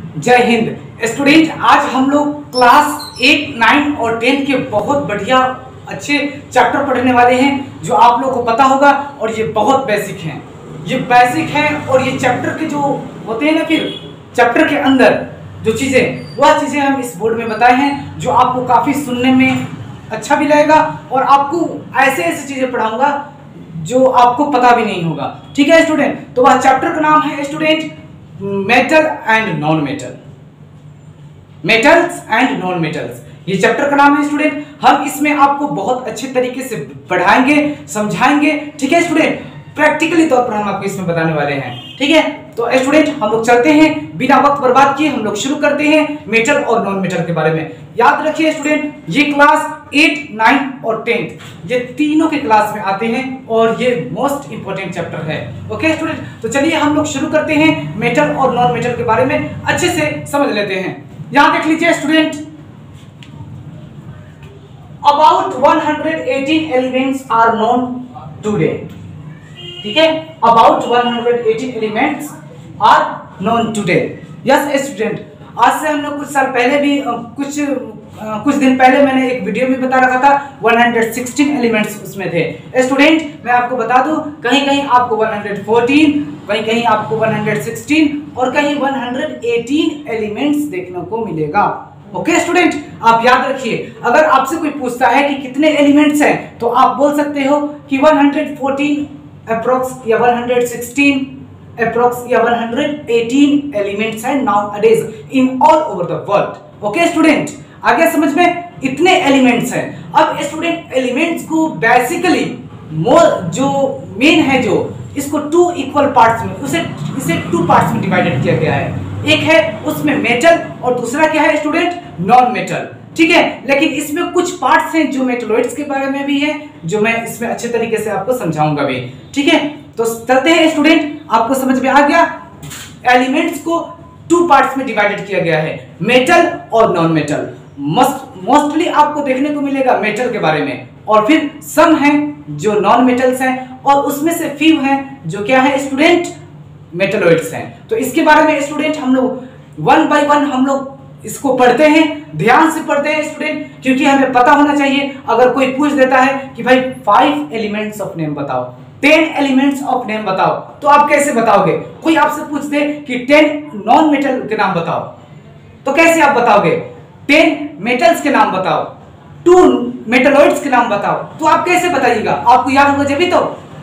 जय हिंद स्टूडेंट। आज हम लोग क्लास 8, 9 और 10 के बहुत बढ़िया अच्छे चैप्टर पढ़ने वाले हैं जो आप लोगों को पता होगा और ये बहुत बेसिक हैं। ये बेसिक हैं और ये चैप्टर के जो होते हैं ना, फिर चैप्टर के अंदर जो चीज़ें वह चीज़ें हम इस बोर्ड में बताए हैं जो आपको काफ़ी सुनने में अच्छा भी लगेगा और आपको ऐसे ऐसे चीज़ें पढ़ाऊंगा जो आपको पता भी नहीं होगा। ठीक है स्टूडेंट, तो वह चैप्टर का नाम है student metal and non metal. Metals and non metals ये चैप्टर का नाम है स्टूडेंट। हम इसमें आपको बहुत अच्छे तरीके से पढ़ाएंगे, समझाएंगे। ठीक है स्टूडेंट, प्रैक्टिकली तौर पर हम आपको इसमें बताने वाले हैं। ठीक है, तो स्टूडेंट हम लोग चलते हैं, बिना वक्त बर्बाद किए हम लोग शुरू करते हैं मेटल और नॉन मेटल के बारे में। याद रखिए स्टूडेंट, ये क्लास 8, 9 और 10 ये तीनों के क्लास में आते हैं और ये मोस्ट इंपोर्टेंट चैप्टर है। ओके स्टूडेंट, तो चलिए हम लोग शुरू करते हैं मेटल और नॉन मेटल के बारे में अच्छे से समझ लेते हैं। यहां देख लीजिए student, about 118 elements are known today. ठीक है, about 118 elements are known today. Yes student, आज से हम लोग कुछ साल पहले भी कुछ दिन पहले मैंने एक वीडियो में बता रखा था 116 एलिमेंट्स उसमें थे। स्टूडेंट मैं आपको बता दूं, कहीं कहीं आपको 114, कहीं कहीं आपको 116 और कहीं 118 एलिमेंट्स देखने को मिलेगा। ओके स्टूडेंट, आप याद रखिए, अगर आपसे कोई पूछता है कि कितने एलिमेंट्स हैं तो आप बोल सकते हो कि 114 अप्रोक्स या 116 अप्रोक्स या 118 एलिमेंट्स हैं nowadays in all over the world. Okay student, आगे समझ में इतने एलिमेंट्स हैं। अब स्टूडेंट एलिमेंट्स को बेसिकली जो मेन है, जो इसको 2 इक्वल पार्ट्स में इसे 2 पार्ट्स में डिवाइडेड किया गया है। एक है उसमें मेटल और दूसरा क्या है स्टूडेंट, नॉन मेटल। ठीक है, लेकिन इसमें कुछ पार्ट्स हैं जो मेटलॉइड्स के बारे में भी है, जो मैं इसमें अच्छे तरीके से आपको समझाऊंगा भी। ठीक है, तो चलते हैं स्टूडेंट, आपको समझ में आ गया एलिमेंट्स को 2 पार्ट्स में डिवाइडेड किया गया है, मेटल और नॉन मेटल। मोस्टली आपको देखने को मिलेगा मेटल के बारे में, और फिर सम हैं जो नॉन मेटल्स हैं, और उसमें से फ्यू हैं जो क्या है स्टूडेंट, मेटलॉइड्स हैं। तो इसके बारे में स्टूडेंट हम लोग 1 बाय 1 हम लोग इसको पढ़ते हैं, ध्यान से पढ़ते हैं स्टूडेंट, क्योंकि हमें पता होना चाहिए। अगर कोई पूछ देता है कि भाई 5 एलिमेंट्स ऑफ नेम बताओ, 10 एलिमेंट्स ऑफ नेम बताओ, तो आप कैसे बताओगे? कोई आपसे पूछ दे कि 10 नॉन मेटल के नाम बताओ, तो कैसे आप बताओगे? 10 मेटल्स के नाम बताओ, 2 मेटलॉइड्स के नाम बताओ, तो आप कैसे बताइएगा? आपको याद होगा जब भी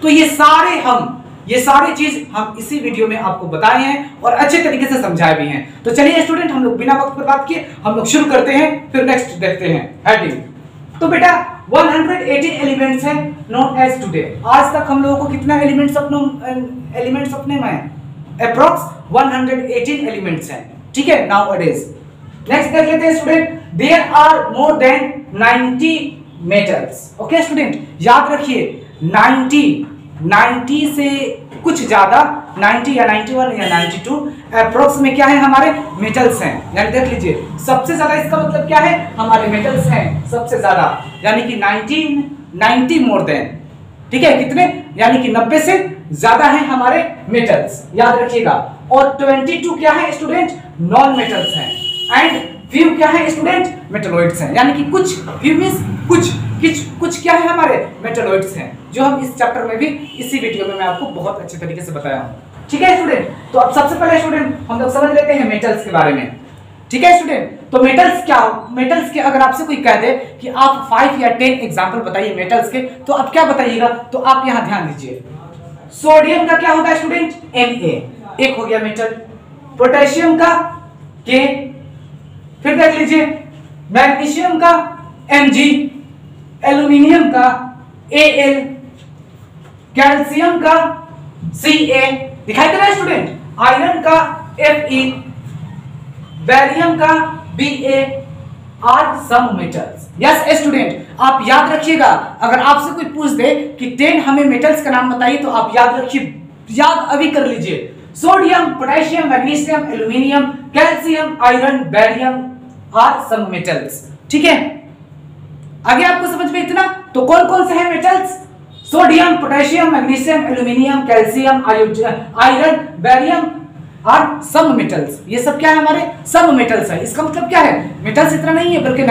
तो ये सारी चीज हम इसी वीडियो में आपको बताए हैं और अच्छे तरीके से समझाए भी हैं। तो चलिए स्टूडेंट, हम लोग बिना वक्त बर्बाद किए हम लोग शुरू करते हैं, फिर नेक्स्ट देखते हैं हेडिंग। तो बेटा 118 एलिमेंट्स हैं नोन एज टुडे। आज तक हम लोगों को कितना एलिमेंट्स ऑफ नेम है? अप्रॉक्स 118 एलिमेंट्स हैं। ठीक है, नाउअडेज। नेक्स्ट देख लेते हैं student, there are more than 90 metals. Okay student, याद रखिए 90 से कुछ ज्यादा, 90 या 91 या 92 अप्रोक्स में क्या है, हमारे मेटल्स हैं। यानी देख लीजिए सबसे ज्यादा, इसका मतलब क्या है, हमारे मेटल्स हैं सबसे ज्यादा, यानी कि 90 मोर देन। ठीक है, कितने? यानी कि 90 से ज्यादा है हमारे मेटल्स, याद रखिएगा। और 22 क्या है स्टूडेंट, नॉन मेटल्स हैं। एंड फ्यू क्या है स्टूडेंट, मेटलॉइड्स हैं। यानी कि कुछ, फ्यू मींस कुछ क्या है, हमारे मेटलॉइड्स हैं, जो हम इस चैप्टर में भी इसी वीडियो में मैं आपको बहुत अच्छे तरीके से बताया हूं। ठीक है स्टूडेंट, तो अब सबसे पहले स्टूडेंट हम लोग समझ लेते हैं मेटल्स के बारे में। ठीक है स्टूडेंट, तो मेटल्स के अगर आपसे कोई कह दे कि आप 5 या 10 एग्जांपल बताइए मेटल्स के, तो आप क्या बताइएगा? तो आप यहां ध्यान दीजिए, सोडियम का क्या होगा स्टूडेंट, Na, एक हो गया मेटल। पोटेशियम का K, फिर देख लीजिए मैग्नीशियम का Mg, एल्यूमिनियम का Al, कैल्शियम का Ca, दिखाई दे रहा है स्टूडेंट, आयरन का Fe, बैरियम का Ba are some metals. Yes student, आप याद रखिएगा, अगर आपसे कोई पूछ दे कि 10 हमें मेटल्स का नाम बताइए, तो आप याद रखिए, याद अभी कर लीजिए, sodium, potassium, magnesium, aluminium, calcium, iron, barium are some metals. ठीक है, आगे आपको समझ में इतना? तो कौन कौन से हैं metals? Sodium, potassium, magnesium, aluminium, calcium, iron, barium are some metals. ये सब क्या है हमारे सम मेटल्स है। इसका मतलब क्या है, मेटल्स इतना नहीं है बल्कि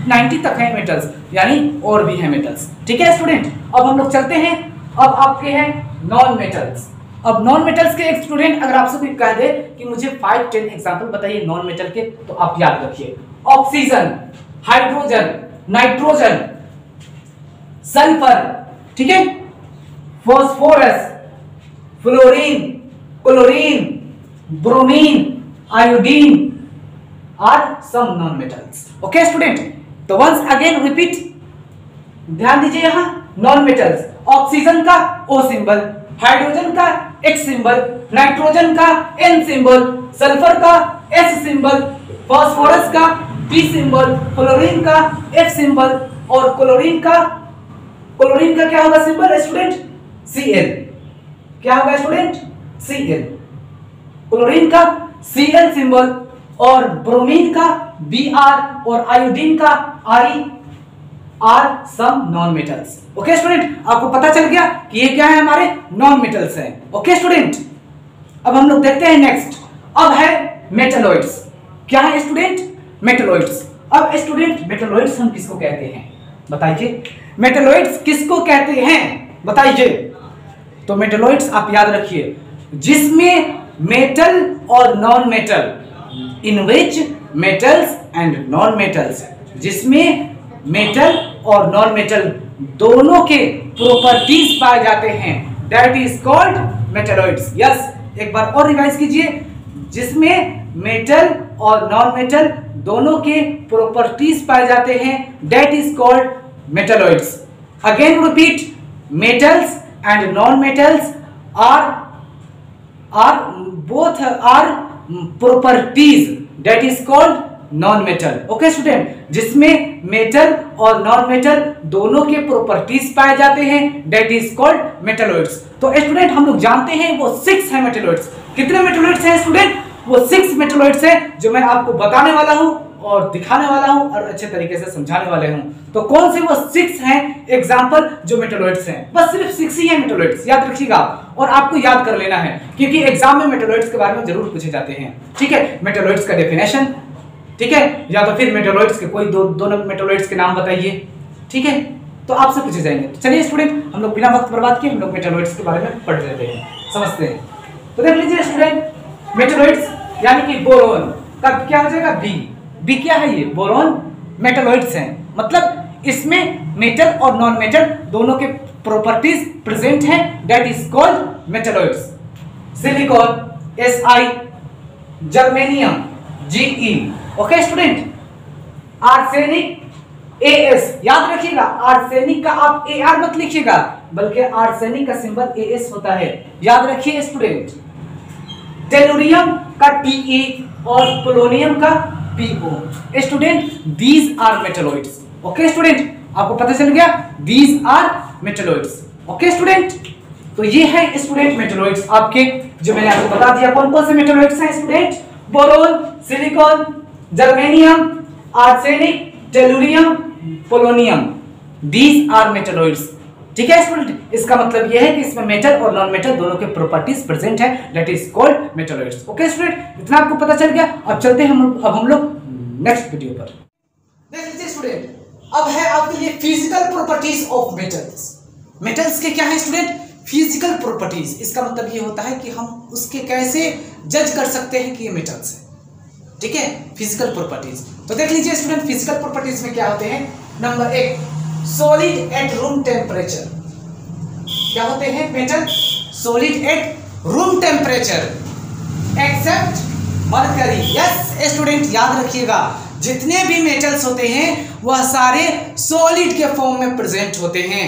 90 तक है मेटल्स, यानी और भी है मेटल्स। ठीक है स्टूडेंट, अब हम लोग चलते हैं, अब आपके हैं नॉन मेटल्स। अब नॉन मेटल्स के एक स्टूडेंट अगर आपसे कोई कह दे कि मुझे 5-10 एग्जांपल बताइए नॉन मेटल के, तो आप याद रखिए ऑक्सीजन, हाइड्रोजन, नाइट्रोजन, सल्फर, ठीक है, phosphorus, fluorine, chlorine, bromine, iodine are some non metals. Okay student, तो वंस अगेन रिपीट, ध्यान दीजिए यहां नॉन मेटल्स, ऑक्सीजन का O सिंबल, हाइड्रोजन का X सिंबल, नाइट्रोजन का N सिंबल, सल्फर का S सिंबल, फास्फोरस का P सिंबल, फ्लोरीन का F सिंबल और क्लोरीन का क्या होगा सिंबल स्टूडेंट, Cl। क्या होगा स्टूडेंट, Cl। क्लोरीन का Cl सिंबल और ब्रोमीन का Br और आयोडीन का Re are some non metals. Okay student, आपको पता चल गया कि ये क्या है, हमारे नॉन मेटल्स हैं। ओके स्टूडेंट, अब हम लोग देखते हैं नेक्स्ट, अब है मेटलॉइड्स। क्या है स्टूडेंट, मेटलॉइड्स। अब स्टूडेंट मेटलॉइड्स हम किसको कहते हैं बताइए, मेटलॉइड्स किसको कहते हैं बताइए। तो मेटलॉइड्स आप याद रखिए, जिसमें मेटल और non metal, in which metals and non metals, जिसमें मेटल और नॉन मेटल दोनों के प्रॉपर्टीज पाए जाते हैं, that is called metalloids. Yes, एक बार और रिवाइज कीजिए, जिसमें मेटल और नॉन मेटल दोनों के प्रॉपर्टीज पाए जाते हैं, that is called metalloids. Again repeat, metals and non metals are both are properties, that is called non metal. Okay student, जिसमें मेटल और नॉन मेटल दोनों के प्रॉपर्टीज पाए जाते हैं, दैट इज कॉल्ड मेटलॉइड्स। तो स्टूडेंट हम लोग जानते हैं वो 6 है मेटलॉइड्स। कितने मेटलॉइड्स हैं स्टूडेंट, वो 6 मेटलॉइड्स हैं, जो मैं आपको बताने वाला हूं और दिखाने वाला हूं और अच्छे तरीके से समझाने वाले हूं। तो कौन से वो 6 हैं एग्जांपल जो मेटलॉइड्स हैं, बस सिर्फ 6 ही है मेटलॉइड्स, याद रखिएगा और आपको याद कर लेना है, क्योंकि एग्जाम में मेटलॉइड्स के बारे में जरूर पूछे जाते हैं। ठीक है, मेटलॉइड्स का डेफिनेशन, ठीक है, या तो फिर मेटलॉइड्स के कोई दोनों मेटलॉइड्स के नाम बताइए। ठीक है, तो आपसे पूछे जाएंगे। तो चलिए स्टूडेंट, हम लोग बिना वक्त बर्बाद किए हम लोग मेटलॉइड्स के बारे में पढ़ लेते हैं, समझते हैं। तो देख लीजिए स्टूडेंट, मेटलॉइड्स यानी कि बोरोन का क्या हो जाएगा, बी क्या है, ये बोरोन मेटलॉइड्स हैं, मतलब इसमें मेटल और नॉन मेटल दोनों के प्रॉपर्टीज प्रेजेंट हैं, that is called metalloids. Silicon Si, germanium Ge। Okay student, arsenic As, याद रखिएगा आर्सेनिक का आप Ar मत लिखिएगा, बल्कि आर्सेनिक का सिंबल As होता है, याद रखिए स्टूडेंट। टेलुरियम का Te और पोलोनियम का Po। Student these are metalloids. Okay student, आपको पता चल गया, these are metalloids. Okay student, तो ये है स्टूडेंट मेटलॉइड्स आपके, जो मैंने आपको बता दिया कौन कौन से मेटलॉइड्स हैं student, boron, silicon, germanium, arsenic, tellurium, polonium, these are metalloids. ठीक है स्टूडेंट, इसका मतलब यह है कि इसमें मेटल और नॉन मेटल दोनों के प्रॉपर्टीज प्रेजेंट है, that is called metalloids. Okay student, इतना आपको पता चल गया। अब चलते हैं हम लोग नेक्स्ट वीडियो पर। देख लीजिए स्टूडेंट, अब है आपके लिए physical properties of metals. Metals के क्या है स्टूडेंट, फिजिकल प्रॉपर्टीज। इसका मतलब ये होता है कि हम उसके कैसे जज कर सकते हैं कि ये मेटल्स है। ठीक है, फिजिकल प्रॉपर्टीज। तो देख लीजिए स्टूडेंट, फिजिकल प्रॉपर्टीज में क्या होते हैं, number 1, solid at room temperature. क्या होते हैं metal, solid at room temperature except mercury. Yes student, याद रखिएगा, जितने भी मेटल्स होते हैं वह सारे सॉलिड के फॉर्म में प्रेजेंट होते हैं,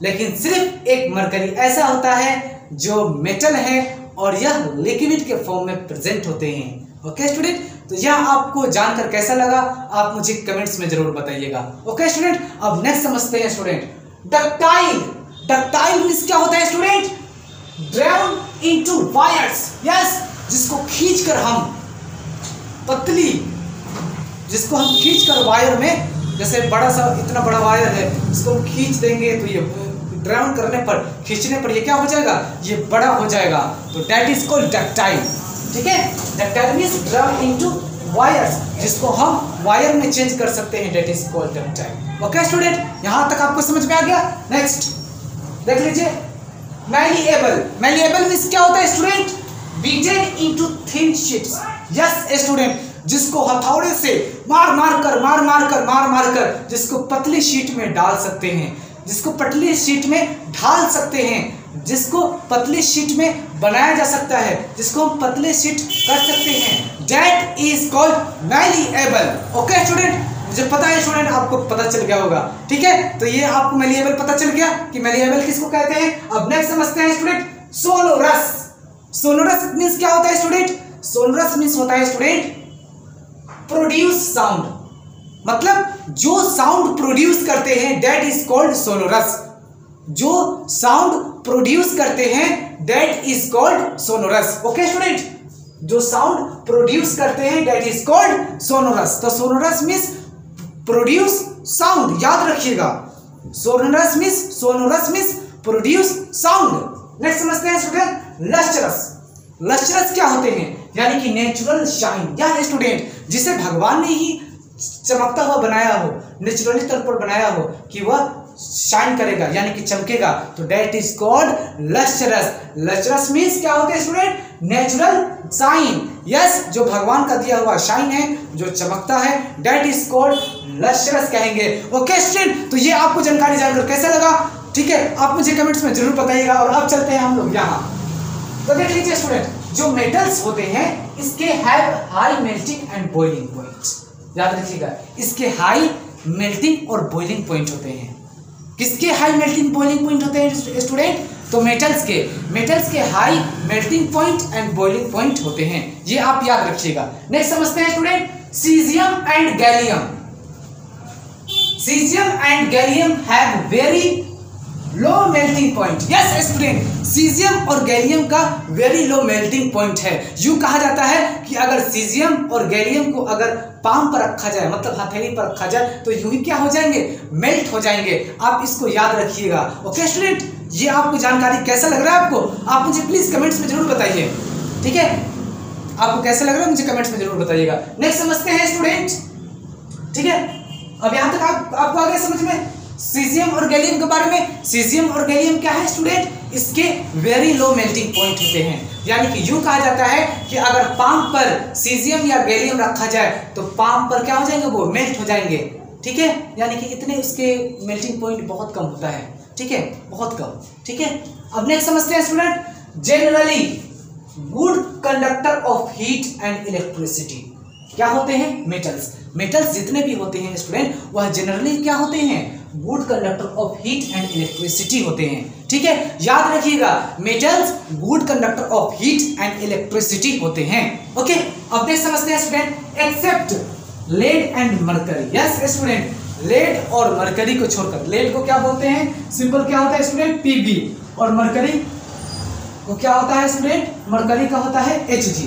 लेकिन सिर्फ एक मरकरी ऐसा होता है जो मेटल है और यह लिक्विड के फॉर्म में प्रेजेंट होते हैं। ओके स्टूडेंट, तो यह आपको जानकर कैसा लगा आप मुझे कमेंट्स में जरूर बताइएगा। ओके स्टूडेंट, अब नेक्स्ट समझते हैं स्टूडेंट, डक्टाइल। डक्टाइल मींस क्या होता है student, drown into wires. Yes, जिसको खींचकर हम पतली, जिसको हम खींचकर वायर में, जैसे बड़ा सा इतना बड़ा वायर है, इसको खींच देंगे तो ये ड्राउन करने पर, खींचने पर ये क्या हो जाएगा, ये बड़ा हो जाएगा, तो दैट इज कॉल्ड डक्टाइल। ठीक है, ductile means drum into wires, जिसको हम वायर में चेंज कर सकते हैं, that is called ductile. Okay student, यहां तक आपको समझ में आ गया। नेक्स्ट देख लीजिए, मैलिएबल। मैलिएबल मींस क्या होता है student? Beated into thin sheets. Yes student, जिसको हथौड़े से मार मार कर जिसको पतली शीट में डाल सकते हैं, जिसको पतली शीट में ढाल सकते हैं, जिसको पतली शीट में बनाया जा सकता है, जिसको हम पतले शीट कर सकते हैं, that is called malleable. Okay student, मुझे पता है स्टूडेंट आपको पता चल गया होगा। ठीक है, तो ये आपको मैलिएबल पता चल गया कि मैलिएबल किसको कहते हैं। अब नेक्स्ट समझते हैं स्टूडेंट, सोनोरस। सोनोरस मींस क्या होता है स्टूडेंट? सोनोरस मींस होता है स्टूडेंट प्रोड्यूस साउंड, मतलब जो साउंड प्रोड्यूस करते हैं दैट इज कॉल्ड सोनोरस। जो साउंड प्रोड्यूस करते हैं that is called sonorous. Okay student, जो साउंड प्रोड्यूस करते हैं दैट इज कॉल्ड सोनोरस। तो सोनोरस मींस प्रोड्यूस साउंड, याद रखिएगा, sonorous means produce sound. Next समझते हैं स्टूडेंट, लस्ट्रस। लस्ट्रस क्या होते हैं? यानी कि नेचुरल शाइन। या स्टूडेंट, जिसे भगवान ने ही चमकता हुआ बनाया हो, नेचुरली तौर पर बनाया हो कि वह शाइन करेगा यानी कि चमकेगा, तो that is called lustrous. Lustrous means क्या होते हैं स्टूडेंट? Natural shine. यस, जो भगवान का दिया हुआ शाइन है, जो चमकता है, दैट इज कॉल्ड लस्ट्रस कहेंगे। ओके स्टूडेंट, तो ये आपको जानकारी जानकर कैसा लगा? ठीक है, आप मुझे कमेंट्स में जरूर बताइएगा। और अब चलते हैं हम लोग यहाँ, तो देख लीजिए स्टूडेंट, जो मेटल्स होते हैं इसके have high melting and boiling point. याद रखिएगा, इसके हाई मेल्टिंग और बॉइलिंग पॉइंट होते हैं। किसके हाई मेल्टिंग बॉइलिंग पॉइंट होते हैं स्टूडेंट? तो मेटल्स के high melting point and boiling point होते हैं, ये आप याद रखिएगा। नेक्स्ट समझते हैं student, caesium and gallium. Caesium and gallium have very low melting point. Yes student, caesium और गैलियम का वेरी लो मेल्टिंग पॉइंट है। यूं कहा जाता है कि अगर सीजियम और गैलियम को अगर पाम पर रखा जाए, मतलब हथेली पर रखा जाए, तो यूं ही क्या हो जाएंगे? मेल्ट हो जाएंगे। आप इसको याद रखिएगा। ओके स्टूडेंट, ये आपको जानकारी कैसा लग रहा है आपको? आप मुझे प्लीज कमेंट्स में जरूर बताइए। ठीक है, आपको कैसा लग रहा है मुझे कमेंट्स में जरूर बताइएगा। नेक्स्ट समझते हैं स्टूडेंट, ठीक है, अब यहां तक आपको आ गया समझ में सीजियम और गैलियम के बारे में। सीजियम और गैलियम क्या है स्टूडेंट? इसके वेरी लो मेल्टिंग पॉइंट होते हैं, यानी कि यूं कहा जाता है कि अगर पाम पर सीजियम या गैलियम रखा जाए तो पाम पर क्या हो जाएंगे? वो मेल्ट हो जाएंगे। ठीक है, यानी कि इतने उसके मेल्टिंग पॉइंट बहुत कम होता है। ठीक है, बहुत कम। ठीक है, अब नेक्स्ट समझते हैं student, generally good conductor of heat and electricity. क्या होते हैं? मेटल्स। मेटल्स जितने भी होते हैं स्टूडेंट, वह जनरली क्या होते हैं? Good conductor of heat and electricity होते हैं। ठीक है, याद रखिएगा, metals good conductor of heat and electricity होते हैं। ओके, अब नेक्स्ट समझते हैं student, except lead and mercury. Yes student, lead और मरकरी को छोड़कर, लेड को क्या बोलते हैं? सिंपल क्या होता है स्टूडेंट? Pb। और मरकरी को क्या होता है स्टूडेंट? मरकरी का होता है Hg।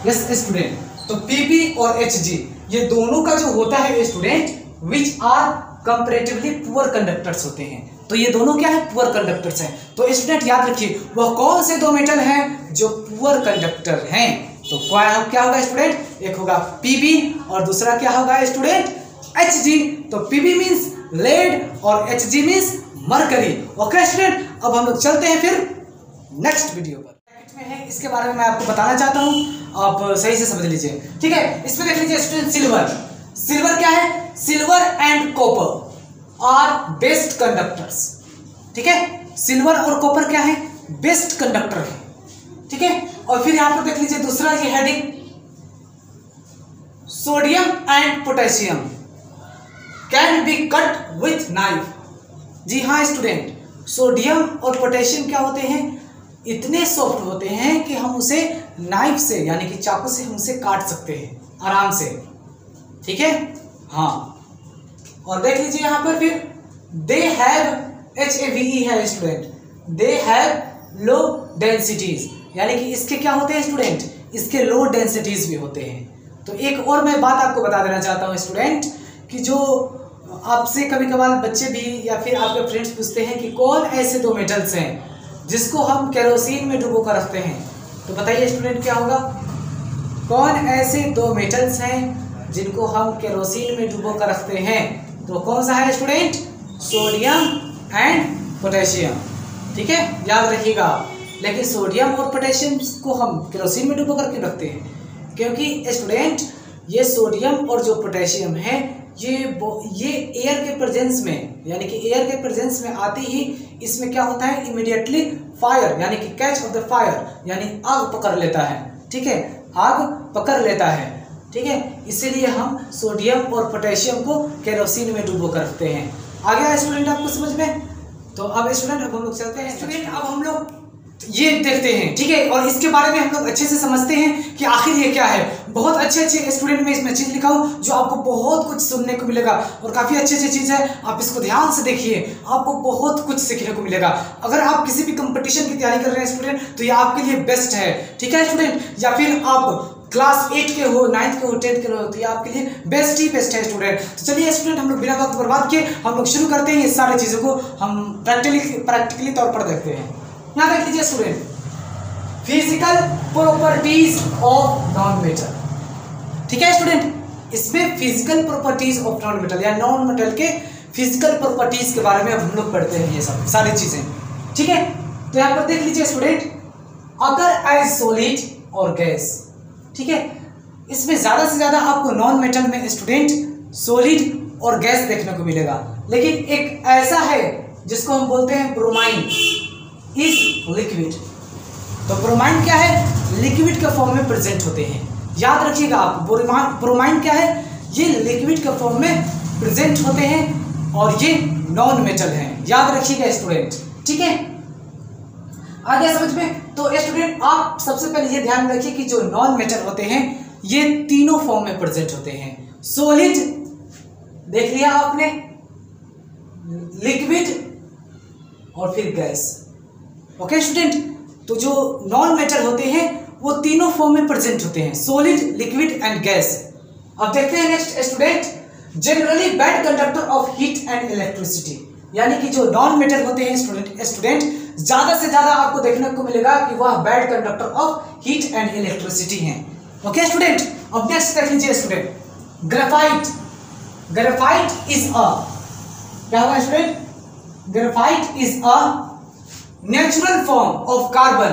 यस स्टूडेंट, तो Pb और Hg ये दोनों का जो होता है student, which are comparatively poor conductors होते हैं। तो ये दोनों क्या है? पुअर कंडक्टर्स हैं। तो स्टूडेंट याद रखिए, वह कौन से दो मेटल हैं जो पुअर कंडक्टर हैं? तो क्या होगा स्टूडेंट? एक होगा Pb और दूसरा क्या होगा स्टूडेंट? Hg। तो Pb मींस लेड और Hg means mercury. Okay student, अब हम लोग चलते हैं फिर नेक्स्ट वीडियो पर। है इसके बारे में मैं आपको बताना चाहता हूं, आप सही से समझ लीजिए। ठीक है, इसमें देख लीजिए स्टूडेंट, सिल्वर। सिल्वर क्या है? Silver and copper are best conductors. ठीक है, सिल्वर और कॉपर क्या है? बेस्ट कंडक्टर है। ठीक है, और फिर यहां पर देख लीजिए दूसरा ये heading, sodium and potassium can be cut with knife. जी हाँ स्टूडेंट, सोडियम और पोटेशियम क्या होते हैं? इतने सॉफ्ट होते हैं कि हम उसे नाइफ से यानी कि चाकू से हम उसे काट सकते हैं आराम से। ठीक है, हाँ, और देख लीजिए यहाँ पर फिर दे हैव HAVE है student, they have low densities, यानी कि इसके क्या होते हैं स्टूडेंट? इसके लो डेंसिटीज भी होते हैं। तो एक और मैं बात आपको बता देना चाहता हूँ स्टूडेंट, कि जो आपसे कभी कभार बच्चे भी या फिर आपके फ्रेंड्स पूछते हैं कि कौन ऐसे दो मेटल्स हैं जिसको हम केरोसिन में डुबो कर रखते हैं, तो बताइए स्टूडेंट क्या होगा? कौन ऐसे दो मेटल्स हैं जिनको हम केरोसिन में डुबो कर रखते हैं? तो कौन सा है स्टूडेंट? Sodium and potassium. ठीक है, याद रखिएगा। लेकिन सोडियम और पोटेशियम को हम केरोसिन में डुबो करके रखते हैं क्योंकि स्टूडेंट ये सोडियम और जो पोटेशियम है ये एयर के प्रेजेंस में, यानी कि एयर के प्रेजेंस में आते ही इसमें क्या होता है, इमीडिएटली फायर यानी कि कैच ऑफ द फायर, यानी आग पकड़ लेता है। ठीक है, आग पकड़ लेता है। ठीक है, इसीलिए हम सोडियम और पोटेशियम को केरोसिन में डुबो कर रखते हैं। आ गया स्टूडेंट आपको समझ में? तो अब स्टूडेंट अब हम लोग चलते हैं। स्टूडेंट अब हम लोग ये देखते हैं, ठीक है, और इसके बारे में हम लोग अच्छे से समझते हैं कि आखिर ये क्या है। बहुत अच्छे स्टूडेंट में इसमें चीज़ लिखा हूँ जो आपको बहुत कुछ सुनने को मिलेगा और काफ़ी अच्छी चीज़ है। आप इसको ध्यान से देखिए, आपको बहुत कुछ सीखने को मिलेगा। अगर आप किसी भी कंपटीशन की तैयारी कर रहे हैं स्टूडेंट, तो ये आपके लिए बेस्ट है। ठीक है स्टूडेंट, या फिर आप क्लास 8 के हो, 9th के हो, 10th के हो, तो ये आपके लिए बेस्ट ही बेस्ट है स्टूडेंट। तो चलिए स्टूडेंट, हम लोग बिना वक्त बर्बाद किए हम लोग शुरू करते हैं। ये सारी चीज़ों को हम प्रैक्टिकली तौर पर देखते हैं। यहाँ देख लीजिए student, physical properties of non metal. ठीक है स्टूडेंट, इसमें physical properties of non metal या नॉन मेटल के फिजिकल प्रॉपर्टीज के बारे में हम लोग पढ़ते हैं, ये सब सारी चीजें। ठीक है, तो यहाँ पर देख लीजिए स्टूडेंट, अगर एज सॉलिड और गैस। ठीक है, इसमें ज्यादा से ज्यादा आपको नॉन मेटल में स्टूडेंट सॉलिड और गैस देखने को मिलेगा, लेकिन एक ऐसा है जिसको हम बोलते हैं ब्रोमाइन इज लिक्विड। तो ब्रोमाइन क्या है? लिक्विड के फॉर्म में प्रेजेंट होते हैं। याद रखिएगा आप, ब्रोमाइन क्या है? ये लिक्विड के फॉर्म में प्रेजेंट होते हैं और ये नॉन मेटल हैं। याद रखिएगा स्टूडेंट। ठीक है, आ गया समझ में? तो स्टूडेंट आप सबसे पहले ये ध्यान रखिए कि जो नॉन मेटल होते हैं ये तीनों फॉर्म में प्रेजेंट होते हैं। सॉलिड देख लिया आपने, लिक्विड और फिर गैस। ओके स्टूडेंट, तो जो नॉन मेटल होते हैं वो तीनों फॉर्म में प्रेजेंट होते हैं, सॉलिड, लिक्विड एंड गैस। अब देखते हैं next student, generally bad conductor of heat and electricity. यानी कि जो नॉन मेटल होते हैं स्टूडेंट ज्यादा से ज्यादा आपको देखने को मिलेगा कि वह bad conductor of heat and electricity हैं। ओके स्टूडेंट, अब नेक्स्ट देख लीजिए student, graphite. Graphite is a, क्या होगा student? Graphite is a natural form of carbon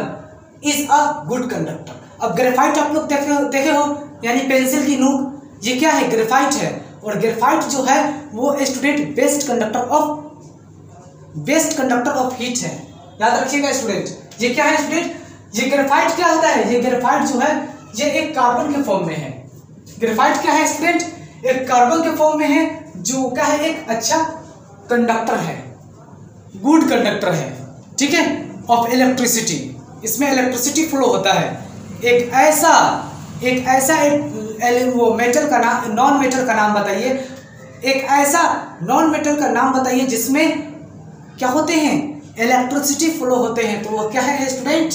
is a good conductor. अब ग्रेफाइट आप लोग देखे हो, यानी पेंसिल की नोक, ये क्या है? ग्रेफाइट है। और ग्रेफाइट जो है वो student best conductor of heat है। याद रखिएगा स्टूडेंट, ये क्या है स्टूडेंट? ये ग्रेफाइट क्या होता है? ये ग्रेफाइट जो है ये एक कार्बन के फॉर्म में है। ग्रेफाइट क्या है स्टूडेंट? एक कार्बन के फॉर्म में है, जो क्या है? एक अच्छा कंडक्टर है, गुड कंडक्टर है। ठीक है, ऑफ इलेक्ट्रिसिटी, इसमें इलेक्ट्रिसिटी फ्लो होता है। एक ऐसा वो मेटल का नाम, नॉन मेटल का नाम बताइए। एक ऐसा नॉन मेटल का नाम बताइए जिसमें क्या होते हैं? इलेक्ट्रिसिटी फ्लो होते हैं। तो वो क्या है स्टूडेंट?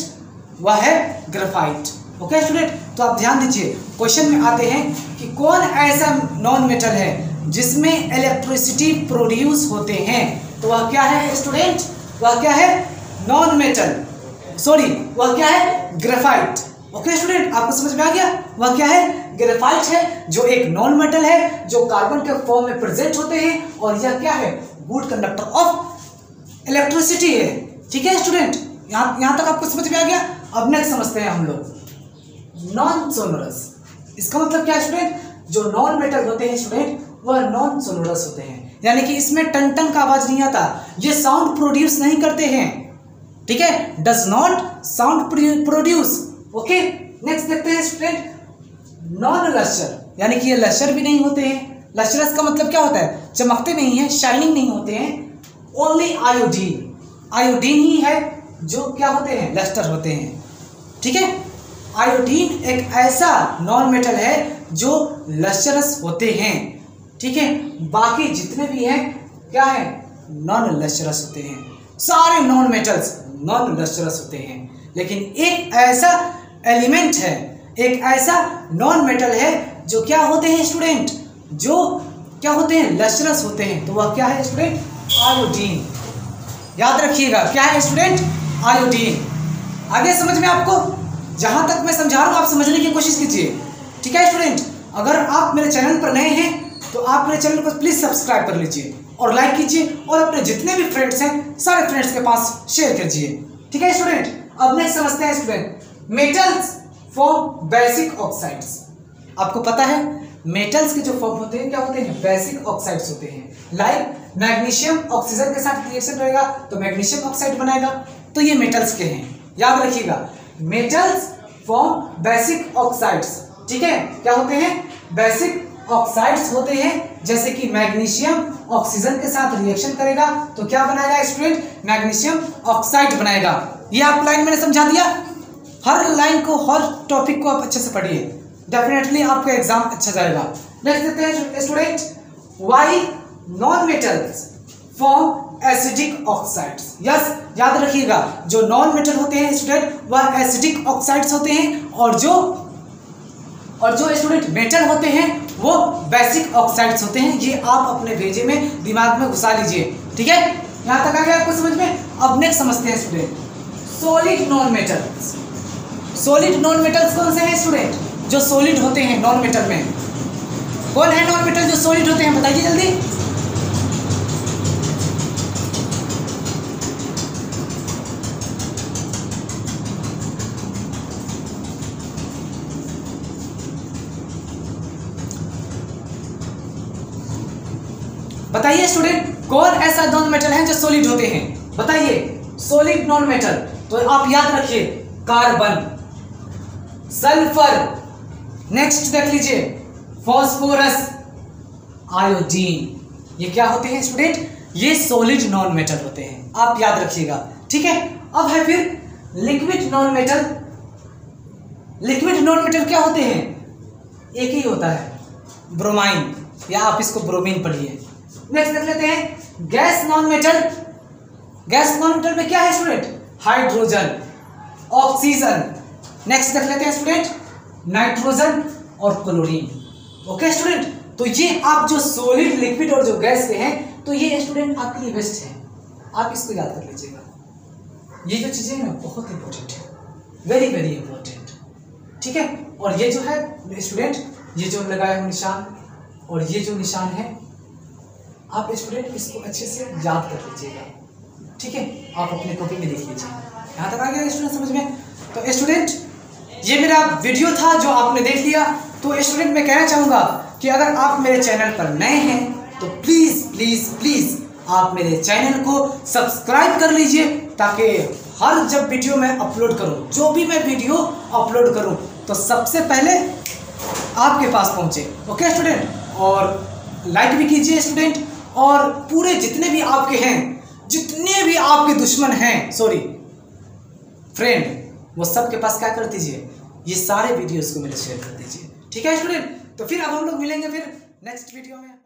वह है ग्रेफाइट। ओके स्टूडेंट, तो आप ध्यान दीजिए, क्वेश्चन में आते हैं कि कौन ऐसा नॉन मेटल है जिसमें इलेक्ट्रिसिटी प्रोड्यूस होते हैं। तो वह क्या है स्टूडेंट? वह क्या है? नॉन मेटल, सॉरी, वह क्या है? ग्रेफाइट। ओके स्टूडेंट, आपको समझ में आ गया? वह क्या है? ग्रेफाइट है, जो एक नॉन मेटल है, जो कार्बन के फॉर्म में प्रेजेंट होते हैं, और यह क्या है? गुड कंडक्टर ऑफ इलेक्ट्रिसिटी है। ठीक है स्टूडेंट, यहाँ तक आपको समझ में आ गया? अब नेक्स्ट समझते हैं हम लोग नॉन सोनोरस। इसका मतलब क्या है स्टूडेंट? जो नॉन मेटल होते हैं स्टूडेंट वह नॉन सोनोरस होते हैं, यानी कि इसमें टन टन का आवाज नहीं आता, ये साउंड प्रोड्यूस नहीं करते हैं। ठीक है, does not sound produce. Okay, next देखते हैं स्टूडेंट नॉन लस्टर, यानी कि ये लस्टर भी नहीं होते हैं। लस्टरस का मतलब क्या होता है? चमकते नहीं है, शाइनिंग नहीं होते हैं। ओनली आयोडीन, आयोडीन ही है जो क्या होते हैं? लस्टर होते हैं। ठीक है, आयोडीन एक ऐसा नॉन मेटल है जो लस्टरस होते हैं। ठीक है, बाकी जितने भी हैं क्या है? नॉन लस्टरस होते हैं। सारे नॉन मेटल्स नॉन लस्टरस होते हैं, लेकिन एक ऐसा एलिमेंट है, एक ऐसा नॉन मेटल है जो क्या होते हैं स्टूडेंट? जो क्या होते हैं? लस्टरस होते हैं। तो वह क्या है स्टूडेंट? आयोडीन। याद रखिएगा, क्या है स्टूडेंट? आयोडीन। आगे समझ में आपको? जहां तक मैं समझा रहा हूं आप समझने की कोशिश कीजिए। ठीक है स्टूडेंट, अगर आप मेरे चैनल पर नए हैं तो आप मेरे चैनल को प्लीज सब्सक्राइब कर लीजिए और लाइक कीजिए और अपने जितने भी फ्रेंड्स हैं सारे फ्रेंड्स के पास शेयर कीजिए। ठीक है स्टूडेंट, अब नेक्स्ट समझते हैं student metals form basic oxides. आपको पता है मेटल्स के जो फॉर्म होते हैं क्या होते हैं, बेसिक ऑक्साइड्स होते हैं। लाइक मैग्नीशियम ऑक्सीजन के साथ रिएक्शन करेगा तो मैग्नीशियम ऑक्साइड बनाएगा, तो ये मेटल्स के हैं, याद रखिएगा। मेटल्स फॉर्म बेसिक ऑक्साइड्स, ठीक है, क्या होते हैं, बेसिक ऑक्साइड्स होते हैं। जैसे कि मैग्नीशियम ऑक्सीजन के साथ रिएक्शन करेगा तो क्या बनाएगा स्टूडेंट, मैग्नीशियम ऑक्साइड बनाएगा। ये आप लाइन मैंने समझा दिया, हर लाइन को हर टॉपिक को आप अच्छे से पढ़िए, डेफिनेटली आपका एग्जाम अच्छा जाएगा। नेक्स्ट देखते हैं student, why non metals form acidic oxides. Yes, याद रखिएगा जो नॉन मेटल होते हैं स्टूडेंट वह एसिडिक ऑक्साइड्स होते हैं और जो स्टूडेंट मेटल होते हैं वो बेसिक ऑक्साइड्स होते हैं। ये आप अपने भेजे में दिमाग में घुसा लीजिए। ठीक है, यहां तक आ गया आपको समझ में। अब नेक्स्ट समझते हैं student solid non metals. Solid non metals कौन से हैं स्टूडेंट, जो सॉलिड होते हैं नॉन मेटल में। कौन है नॉन मेटल जो सॉलिड होते हैं, बताइए जल्दी। बताइए स्टूडेंट, कौन ऐसा नॉन मेटल है जो सॉलिड होते हैं, बताइए। सॉलिड नॉन मेटल तो आप याद रखिए कार्बन, सल्फर, नेक्स्ट देख लीजिए फास्फोरस, आयोडीन। ये क्या होते हैं स्टूडेंट, ये सॉलिड नॉन मेटल होते हैं, आप याद रखिएगा। ठीक है, अब है फिर liquid non metal. Liquid non metal क्या होते हैं, एक ही होता है ब्रोमाइन, या आप इसको ब्रोमीन पढ़िए। नेक्स्ट देख लेते हैं gas non metal. Gas non metal में क्या है स्टूडेंट, हाइड्रोजन, ऑक्सीजन। नेक्स्ट देख लेते हैं स्टूडेंट नाइट्रोजन और क्लोरीन। ओके स्टूडेंट, तो ये आप जो सॉलिड, लिक्विड और जो गैस के हैं तो ये स्टूडेंट आपके लिए बेस्ट है, आप इसको याद कर लीजिएगा। ये जो चीजें हैं बहुत इंपॉर्टेंट है, वेरी वेरी इंपॉर्टेंट। ठीक है, और ये जो है स्टूडेंट, ये जो लगाया हुआ निशान और ये जो निशान है, आप स्टूडेंट इसको अच्छे से याद कर लीजिएगा। ठीक है, आप अपने कॉपी में लिख लीजिए। यहाँ तक आ गया स्टूडेंट समझ में। तो स्टूडेंट ये मेरा वीडियो था जो आपने देख लिया। तो स्टूडेंट मैं कहना चाहूँगा कि अगर आप मेरे चैनल पर नए हैं तो प्लीज़ प्लीज़ प्लीज़ आप मेरे चैनल को सब्सक्राइब कर लीजिए, ताकि हर जब वीडियो मैं अपलोड करूँ, जो भी मैं वीडियो अपलोड करूँ तो सबसे पहले आपके पास पहुँचे। ओके स्टूडेंट, और लाइक भी कीजिए स्टूडेंट, और पूरे जितने भी आपके हैं, जितने भी आपके दुश्मन हैं, सॉरी फ्रेंड, वो सब के पास क्या कर दीजिए, ये सारे वीडियोस को मेरे शेयर कर दीजिए। ठीक है स्टूडेंट, तो फिर अब हम लोग मिलेंगे फिर नेक्स्ट वीडियो में।